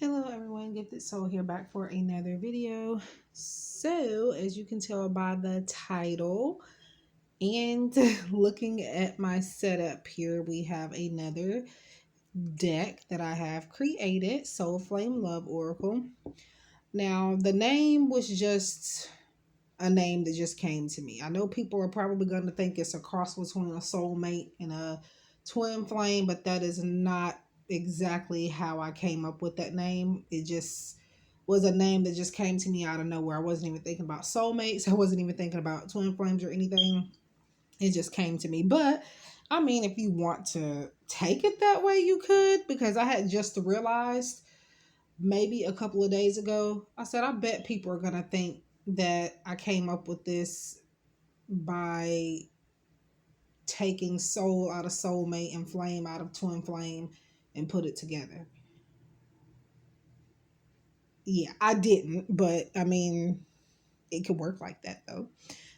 Hello everyone, Gifted Soul here back for another video. So as you can tell by the title and looking at my setup here, we have another deck that I have created, Soul Flame Love Oracle. Now the name was just a name that just came to me. I know people are probably going to think it's a cross between a soulmate and a twin flame, but that is not exactly how I came up with that name. It just was a name that just came to me out of nowhere. I wasn't even thinking about soulmates. I wasn't even thinking about twin flames or anything. It just came to me. But I mean, if you want to take it that way, you could, because I had just realized maybe a couple of days ago, I said, I bet people are going to think that I came up with this by taking soul out of soulmate and flame out of twin flame and put it together. Yeah, I didn't, but I mean, it could work like that though.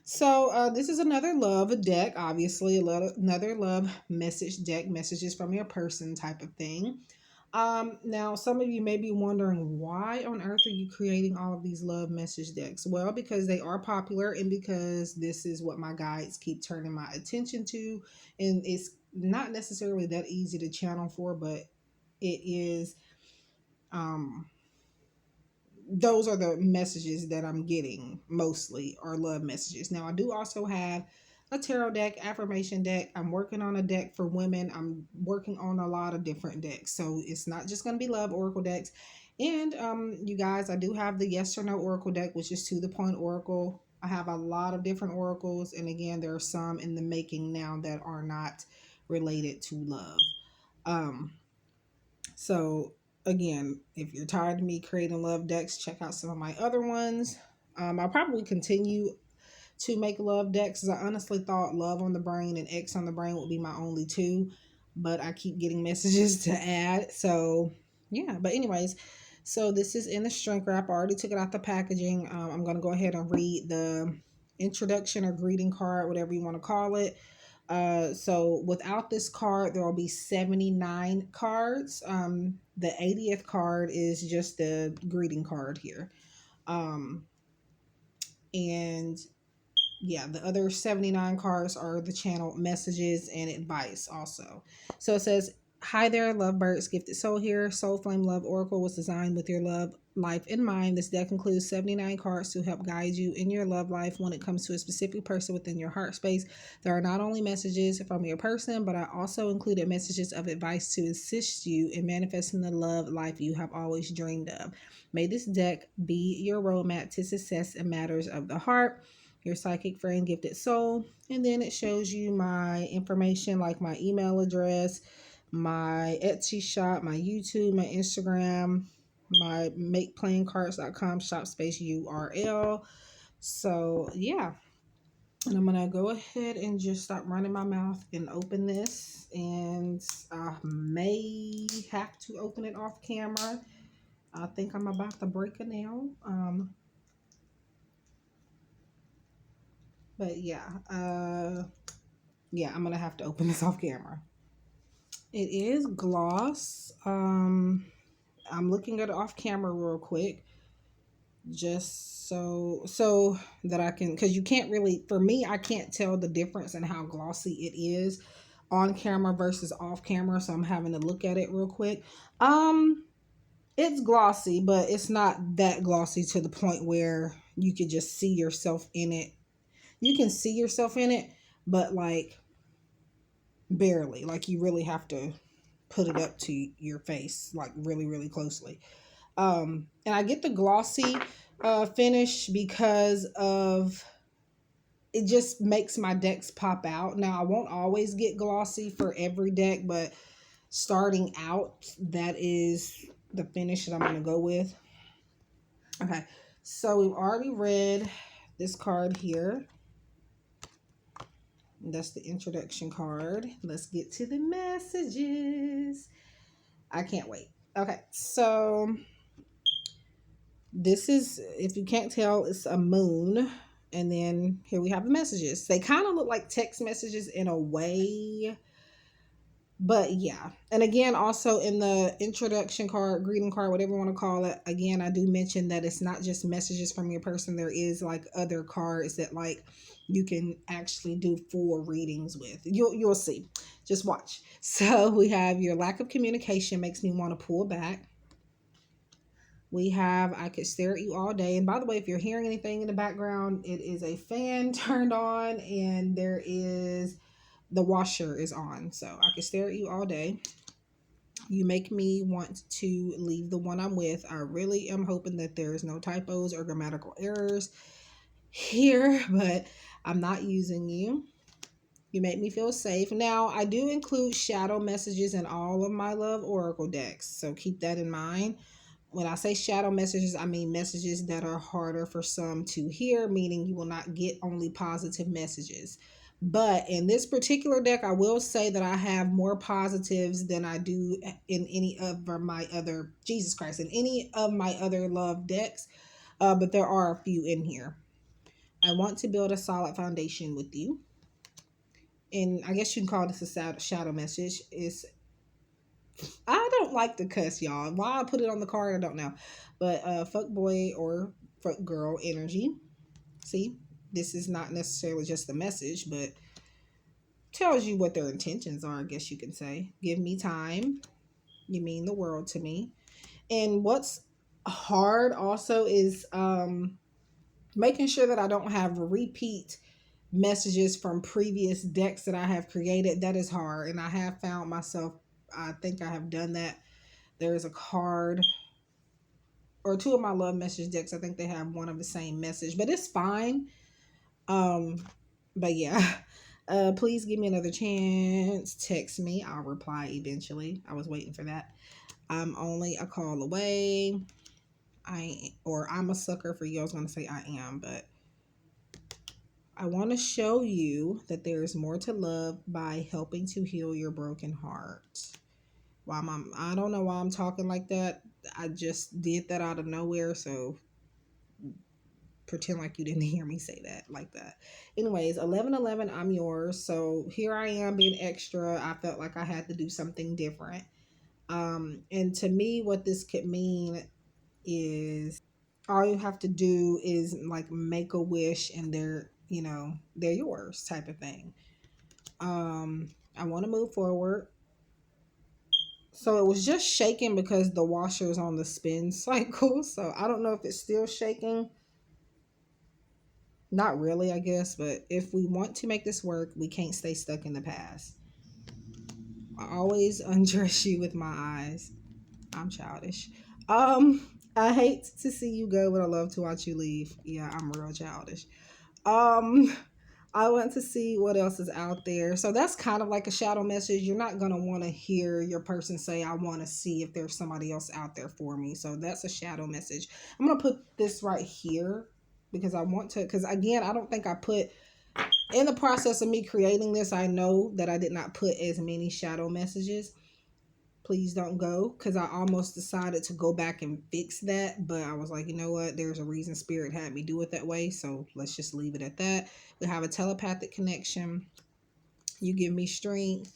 So this is another love deck, obviously, another love message deck, messages from your person type of thing. Now some of you may be wondering, why on earth are you creating all of these love message decks? Well, because they are popular and because this is what my guides keep turning my attention to, and it's not necessarily that easy to channel for, but it is. Those are the messages that I'm getting mostly, are love messages. Now I do also have a tarot deck, affirmation deck. I'm working on a deck for women. I'm working on a lot of different decks, so it's not just going to be love oracle decks. And you guys, I do have the yes or no oracle deck, which is to the point oracle. I have a lot of different oracles, and again, there are some in the making now that are not related to love. So again, if you're tired of me creating love decks, check out some of my other ones. I'll probably continue to make love decks, because I honestly thought love on the brain and X on the brain would be my only two, but I keep getting messages to add. So yeah, but anyways, so this is in the shrink wrap. I already took it out the packaging. I'm going to go ahead and read the introduction or greeting card, whatever you want to call it. So without this card, there will be 79 cards. The 80th card is just the greeting card here. And yeah, the other 79 cards are the channel messages and advice also. So it says, hi there, lovebirds. Gifted Soul here. Soul Flame Love Oracle was designed with your love life in mind. This deck includes 79 cards to help guide you in your love life when it comes to a specific person within your heart space. There are not only messages from your person, but I also included messages of advice to assist you in manifesting the love life you have always dreamed of. May this deck be your roadmap to success in matters of the heart. Your psychic friend, Gifted Soul. And then it shows you my information, like my email address, my Etsy shop, my YouTube, my Instagram, my makeplaincards.com shop space URL. So yeah, and I'm gonna go ahead and just stop running my mouth and open this, and I may have to open it off camera. I think I'm about to break a nail. But yeah, I'm gonna have to open this off camera. It is gloss. I'm looking at it off camera real quick, just so that I can, because you can't really, for me, I can't tell the difference in how glossy it is on camera versus off camera, so I'm having to look at it real quick. It's glossy, but it's not that glossy to the point where you could just see yourself in it. You can see yourself in it, but like barely. Like you really have to put it up to your face, like really, really closely. And I get the glossy finish because of, it just makes my decks pop out. Now I won't always get glossy for every deck, but starting out, that is the finish that I'm going to go with. Okay, so we've already read this card here. That's the introduction card. Let's get to the messages. I can't wait. Okay, so this is, if you can't tell, it's a moon. And then here we have the messages. They kind of look like text messages in a way. But yeah, and again, also in the introduction card, greeting card, whatever you want to call it, again, I do mention that it's not just messages from your person. There is like other cards that like you can actually do full readings with. You'll see. Just watch. So we have your lack of communication makes me want to pull back. We have I could stare at you all day. And by the way, if you're hearing anything in the background, it is a fan turned on, and there is the washer is on. So I could stare at you all day. You make me want to leave the one I'm with. I really am hoping that there's no typos or grammatical errors here, but I'm not using you. You make me feel safe. Now, I do include shadow messages in all of my love oracle decks, so keep that in mind. When I say shadow messages, I mean messages that are harder for some to hear, meaning you will not get only positive messages. But in this particular deck, I will say that I have more positives than I do in any of my other, Jesus Christ, in any of my other love decks. But there are a few in here. I want to build a solid foundation with you. And I guess you can call this a shadow message. I don't like to cuss, y'all. Why I put it on the card, I don't know. But fuck boy or fuck girl energy. See, this is not necessarily just a message, but tells you what their intentions are, I guess you can say. Give me time. You mean the world to me. And what's hard also is making sure that I don't have repeat messages from previous decks that I have created. That is hard. And I have found myself, I think I have done that. There's a card or two of my love message decks. I think they have one of the same message, but it's fine. Um, but yeah, please give me another chance. Text me. I'll reply eventually. I was waiting for that. I'm only a call away. I'm a sucker for you. I was going to say I am, but I want to show you that there is more to love by helping to heal your broken heart. I don't know why I'm talking like that. I just did that out of nowhere, so pretend like you didn't hear me say that like that. Anyways, 1111, I'm yours. So here I am being extra. I felt like I had to do something different. And to me, what this could mean is all you have to do is like make a wish and they're yours type of thing. I want to move forward. So it was just shaking because the washer is on the spin cycle. So I don't know if it's still shaking. Not really, I guess, but if we want to make this work, we can't stay stuck in the past. I always undress you with my eyes. I'm childish. I hate to see you go, but I love to watch you leave. Yeah, I'm real childish. Um, I want to see what else is out there. So that's kind of like a shadow message. You're not going to want to hear your person say, I want to see if there's somebody else out there for me. So that's a shadow message. I'm going to put this right here because I want to, because again, I don't think I put, in the process of me creating this, I know that I did not put as many shadow messages. Please don't go, because I almost decided to go back and fix that, but I was like, you know what, there's a reason Spirit had me do it that way, so let's just leave it at that. We have a telepathic connection. You give me strength.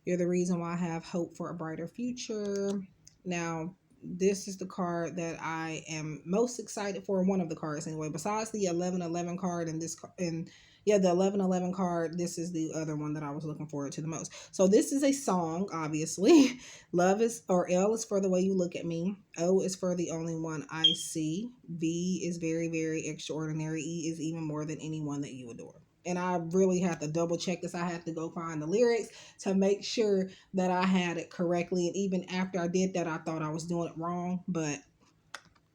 You're the reason why I have hope for a brighter future. Now, this is the card that I am most excited for. One of the cards, anyway. Besides the 1111 card and the 1111 card, this is the other one that I was looking forward to the most. So this is a song, obviously. L is for the way you look at me. O is for the only one I see. V is very, very extraordinary. E is even more than anyone that you adore. And I really had to double check this. I had to go find the lyrics to make sure that I had it correctly. And even after I did that, I thought I was doing it wrong, but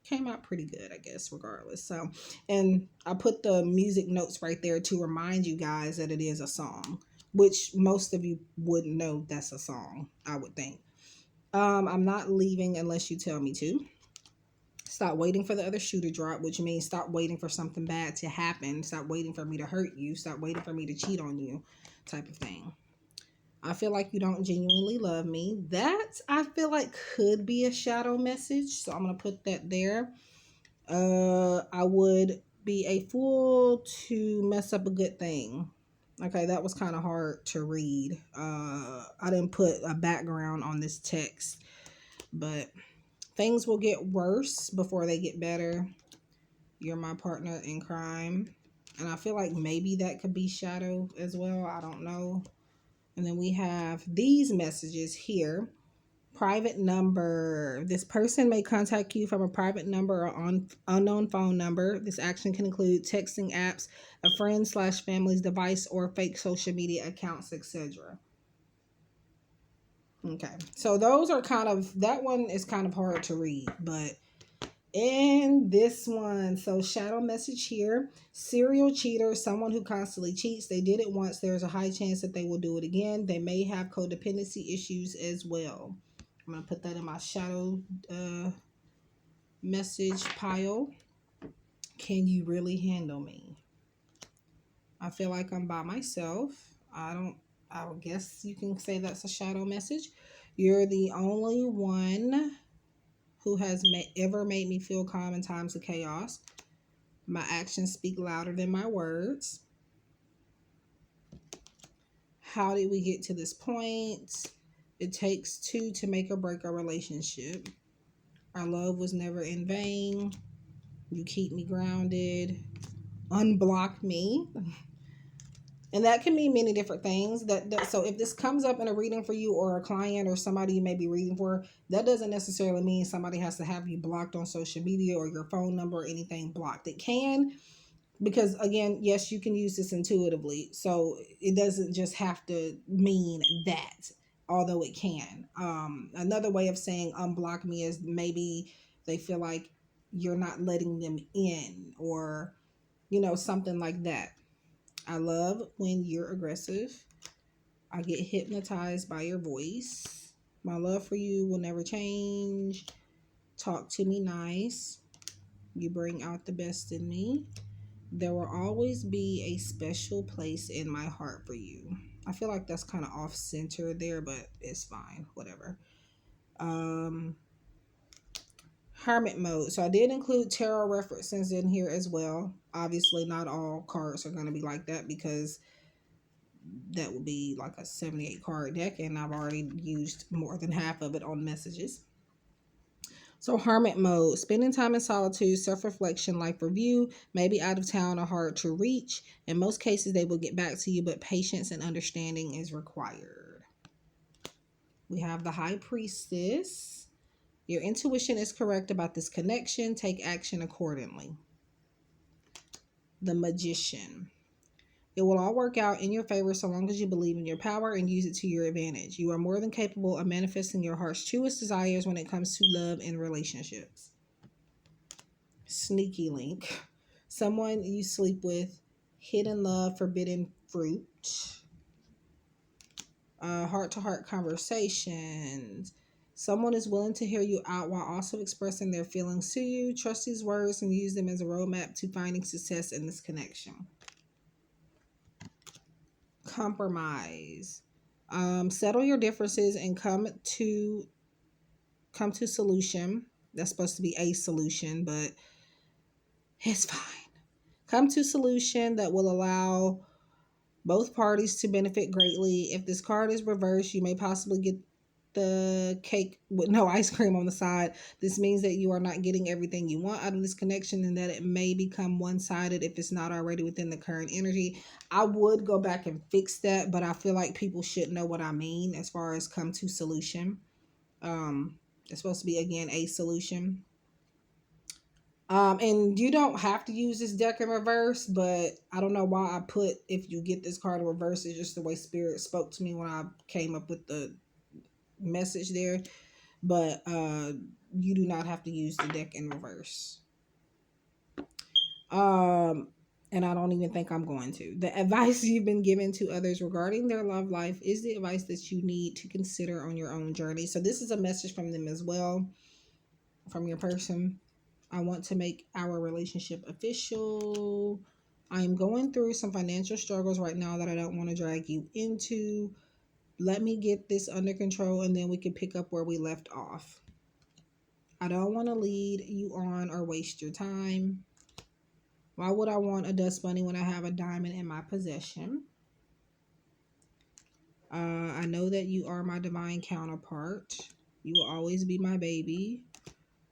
came out pretty good, I guess, regardless. So, and I put the music notes right there to remind you guys that it is a song, which most of you wouldn't know that's a song, I would think. I'm not leaving unless you tell me to. Stop waiting for the other shoe to drop, which means stop waiting for something bad to happen. Stop waiting for me to hurt you. Stop waiting for me to cheat on you, type of thing. I feel like you don't genuinely love me. That I feel like could be a shadow message, so I'm gonna put that there. I would be a fool to mess up a good thing. Okay, that was kind of hard to read. I didn't put a background on this text, but things will get worse before they get better. You're my partner in crime. And I feel like maybe that could be shadow as well. I don't know. And then we have these messages here. Private number. This person may contact you from a private number or on unknown phone number. This action can include texting apps, a friend/family's device, or fake social media accounts, etc. Okay, so those are kind of, that one is kind of hard to read, but in this one, so shadow message here: serial cheater, someone who constantly cheats. They did it once, there's a high chance that they will do it again. They may have codependency issues as well. I'm gonna put that in my shadow message pile. Can you really handle me? I feel like I'm by myself. I guess you can say that's a shadow message. You're the only one who has ever made me feel calm in times of chaos. My actions speak louder than my words. How did we get to this point? It takes two to make or break a relationship. Our love was never in vain. You keep me grounded. Unblock me. And that can mean many different things. So if this comes up in a reading for you, or a client or somebody you may be reading for, that doesn't necessarily mean somebody has to have you blocked on social media or your phone number or anything blocked. It can, because again, yes, you can use this intuitively. So it doesn't just have to mean that, although it can. Another way of saying unblock me is maybe they feel like you're not letting them in, or, something like that. I love when you're aggressive. I get hypnotized by your voice. My love for you will never change. Talk to me nice. You bring out the best in me. There will always be a special place in my heart for you. I feel like that's kind of off center there, but it's fine. Whatever. Hermit Mode. So I did include tarot references in here as well. Obviously, not all cards are going to be like that, because that would be like a 78 card deck, and I've already used more than half of it on messages. So Hermit Mode: spending time in solitude, self-reflection, life review, maybe out of town or hard to reach. In most cases, they will get back to you, but patience and understanding is required. We have the High Priestess. Your intuition is correct about this connection. Take action accordingly. The Magician. It will all work out in your favor so long as you believe in your power and use it to your advantage. You are more than capable of manifesting your heart's truest desires when it comes to love and relationships. Sneaky link. Someone you sleep with. Hidden love, forbidden fruit. Heart-to-heart conversations. Someone is willing to hear you out while also expressing their feelings to you. Trust these words and use them as a roadmap to finding success in this connection. Compromise. Settle your differences and come to solution. That's supposed to be a solution, but it's fine. Come to solution that will allow both parties to benefit greatly. If this card is reversed, you may possibly get the cake with no ice cream on the side. This means that you are not getting everything you want out of this connection, and that it may become one-sided if it's not already within the current energy. I would go back and fix that, but I feel like people should know what I mean as far as come to solution. It's supposed to be, again, a solution. And you don't have to use this deck in reverse, but I don't know why I put if you get this card in reverse. It's just the way Spirit spoke to me when I came up with the message there. But you do not have to use the deck in reverse. And I don't even think I'm going to. The advice you've been given to others regarding their love life is the advice that you need to consider on your own journey. So this is a message from them as well, from your person. I want to make our relationship official. I am going through some financial struggles right now that I don't want to drag you into. Let me get this under control, and then we can pick up where we left off. I don't want to lead you on or waste your time. Why would I want a dust bunny when I have a diamond in my possession? I know that you are my divine counterpart. You will always be my baby.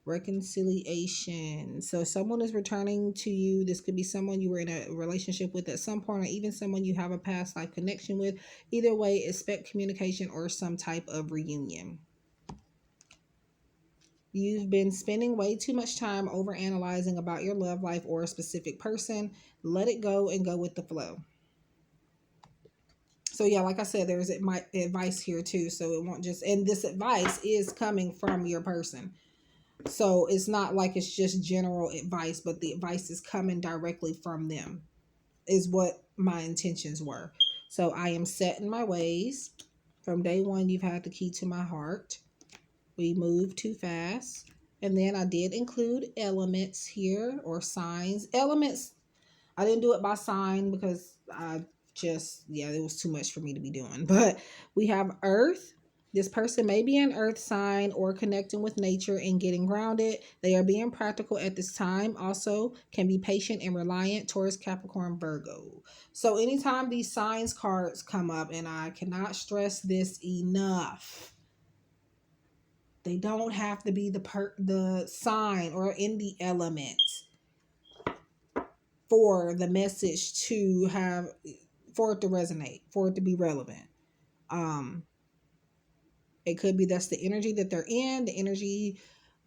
Reconciliation. So someone is returning to you. This could be someone you were in a relationship with at some point, or even someone you have a past life connection with. Either way, expect communication or some type of reunion. You've been spending way too much time over analyzing about your love life or a specific person. Let it go and go with the flow. So yeah, like I said, there's my advice here too. So it won't just, and this advice is coming from your person. So it's not like it's just general advice, but the advice is coming directly from them, is what my intentions were. So I am set in my ways. From day one, you've had the key to my heart. We moved too fast. And then I did include elements here, or signs. Elements, I didn't do it by sign because it was too much for me to be doing. But we have earth. This person may be an earth sign or connecting with nature and getting grounded. They are being practical at this time. Also can be patient and reliant. Taurus, Capricorn, Virgo. So anytime these signs cards come up, and I cannot stress this enough, they don't have to be the sign or in the element for the message to have, for it to resonate, for it to be relevant. It could be that's the energy that they're in, the energy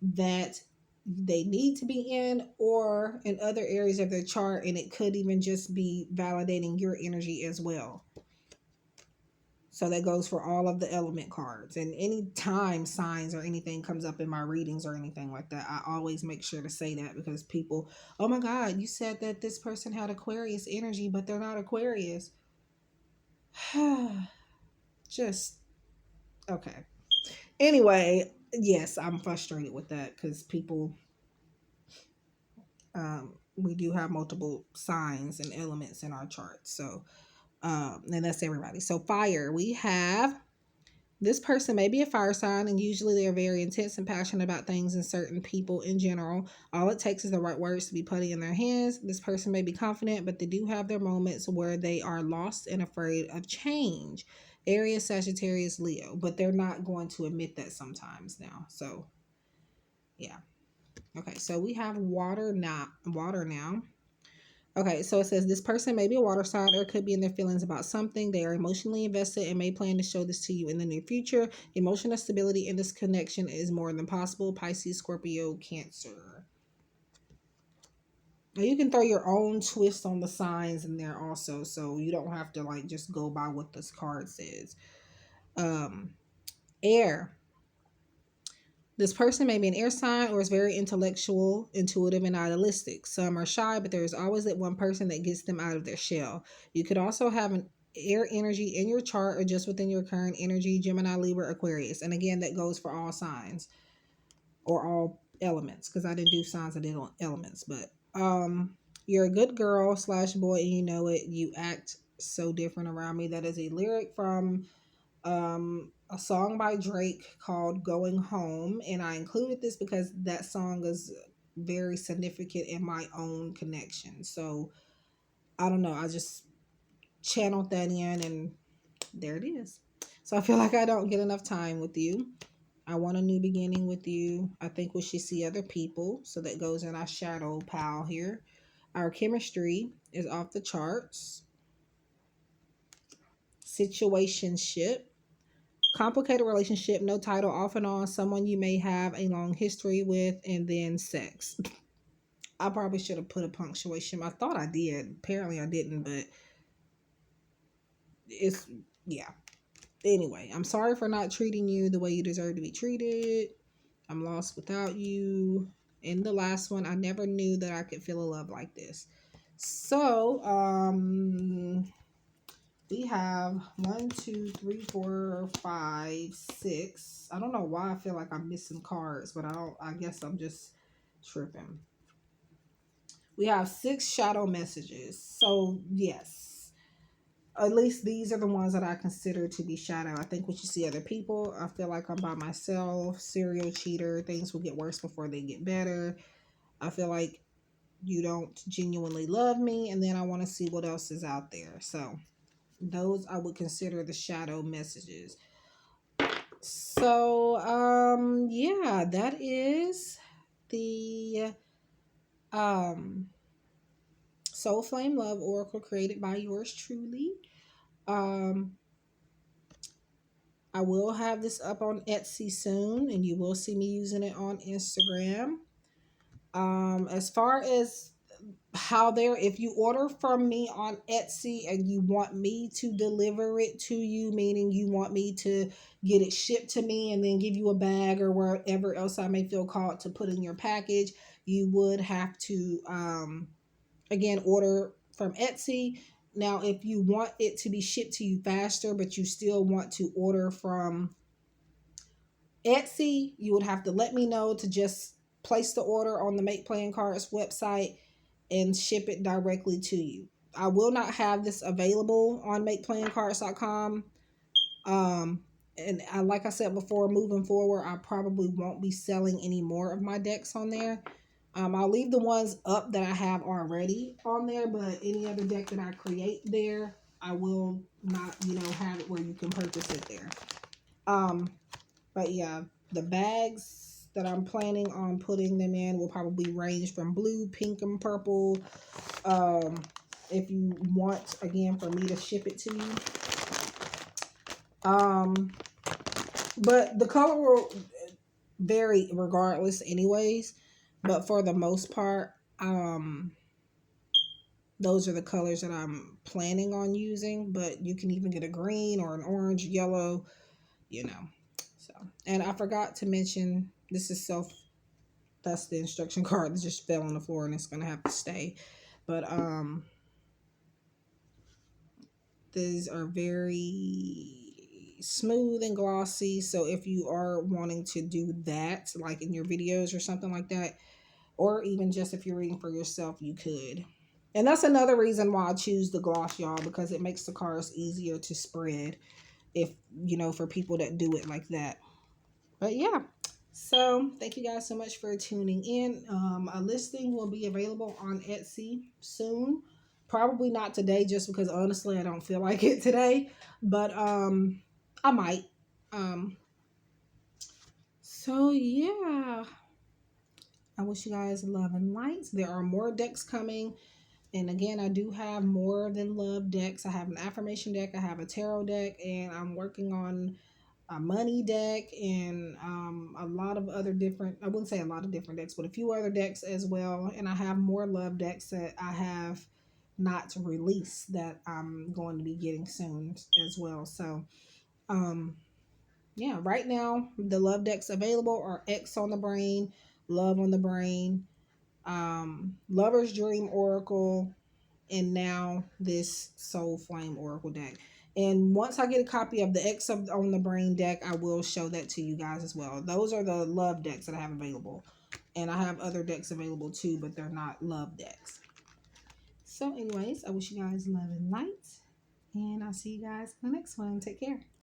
that they need to be in, or in other areas of their chart, and it could even just be validating your energy as well. So that goes for all of the element cards. And any time signs or anything comes up in my readings or anything like that, I always make sure to say that, because people, oh my God, you said that this person had Aquarius energy, but they're not Aquarius. Just, okay. Anyway, yes, I'm frustrated with that because people, we do have multiple signs and elements in our chart. So, and that's everybody. So fire, we have, this person may be a fire sign, and usually they're very intense and passionate about things and certain people in general. All it takes is the right words to be put in their hands. This person may be confident, but they do have their moments where they are lost and afraid of change. Aries, Sagittarius, Leo, but they're not going to admit that sometimes now. So, yeah. Okay, so we have water now. Okay, so it says this person may be a water sign or could be in their feelings about something. They are emotionally invested and may plan to show this to you in the near future. Emotional stability in this connection is more than possible. Pisces, Scorpio, Cancer. Now you can throw your own twist on the signs in there also, so you don't have to like just go by what this card says. Air. This person may be an air sign or is very intellectual, intuitive, and idealistic. Some are shy, but there is always that one person that gets them out of their shell. You could also have an air energy in your chart or just within your current energy, Gemini, Libra, Aquarius. And again, that goes for all signs or all elements, because I didn't do signs, I did on elements. But you're a good girl / boy, and you know it. You act so different around me. That is a lyric from a song by Drake called Going Home, and I included this because that song is very significant in my own connection. So I don't know, I just channeled that in, and there it is. So I feel like I don't get enough time with you. I want a new beginning with you. I think we should see other people. So that goes in our shadow pile here. Our chemistry is off the charts. Situationship. Complicated relationship, no title, off and on, someone you may have a long history with, and then sex. I probably should have put a punctuation. I thought I did. Apparently I didn't, but it's, yeah. Anyway, I'm sorry for not treating you the way you deserve to be treated. I'm lost without you. In the last one, I never knew that I could feel a love like this. So, we have 1, 2, 3, 4, 5, 6. I don't know why I feel like I'm missing cards, but I guess I'm just tripping. We have 6 shadow messages. So yes, at least these are the ones that I consider to be shadow. I think when you see other people, I feel like I'm by myself, serial cheater, things will get worse before they get better. I feel like you don't genuinely love me, and then I want to see what else is out there. So those I would consider the shadow messages. So yeah, that is the Soul Flame Love Oracle created by yours truly. I will have this up on Etsy soon, and you will see me using it on Instagram. As far as how there, if you order from me on Etsy and you want me to deliver it to you, meaning you want me to get it shipped to me and then give you a bag or wherever else I may feel called to put in your package, you would have to again order from Etsy. Now if you want it to be shipped to you faster but you still want to order from Etsy, you would have to let me know to just place the order on the Make Playing Cards website and ship it directly to you. I will not have this available on MakePlayingCards.com. And like I said before, moving forward, I probably won't be selling any more of my decks on there. I'll leave the ones up that I have already on there, but any other deck that I create there, I will not, have it where you can purchase it there. But yeah, the bags that I'm planning on putting them in will probably range from blue, pink, and purple. If you want, again, for me to ship it to you. But the color will vary regardless anyways. But for the most part, those are the colors that I'm planning on using. But you can even get a green or an orange, yellow, So, and I forgot to mention, this is that's the instruction card that just fell on the floor and it's going to have to stay. But these are very smooth and glossy. So if you are wanting to do that, like in your videos or something like that, or even just if you're reading for yourself, you could. And that's another reason why I choose the gloss, y'all, because it makes the cards easier to spread for people that do it like that. But yeah, so thank you guys so much for tuning in. A listing will be available on Etsy soon. Probably not today, just because honestly I don't feel like it today. But I might. So yeah, I wish you guys love and light. There are more decks coming. And again, I do have more than love decks. I have an affirmation deck, I have a tarot deck, and I'm working on a money deck and a lot of other different, I wouldn't say a lot of different decks, but a few other decks as well. And I have more love decks that I have not released that I'm going to be getting soon as well. So yeah, right now the love decks available are X on the Brain, Love on the Brain, Lover's Dream Oracle, and now this Soul Flame Oracle deck. And once I get a copy of the X on the Brain deck, I will show that to you guys as well. Those are the love decks that I have available. And I have other decks available too, but they're not love decks. So anyways, I wish you guys love and light. And I'll see you guys in the next one. Take care.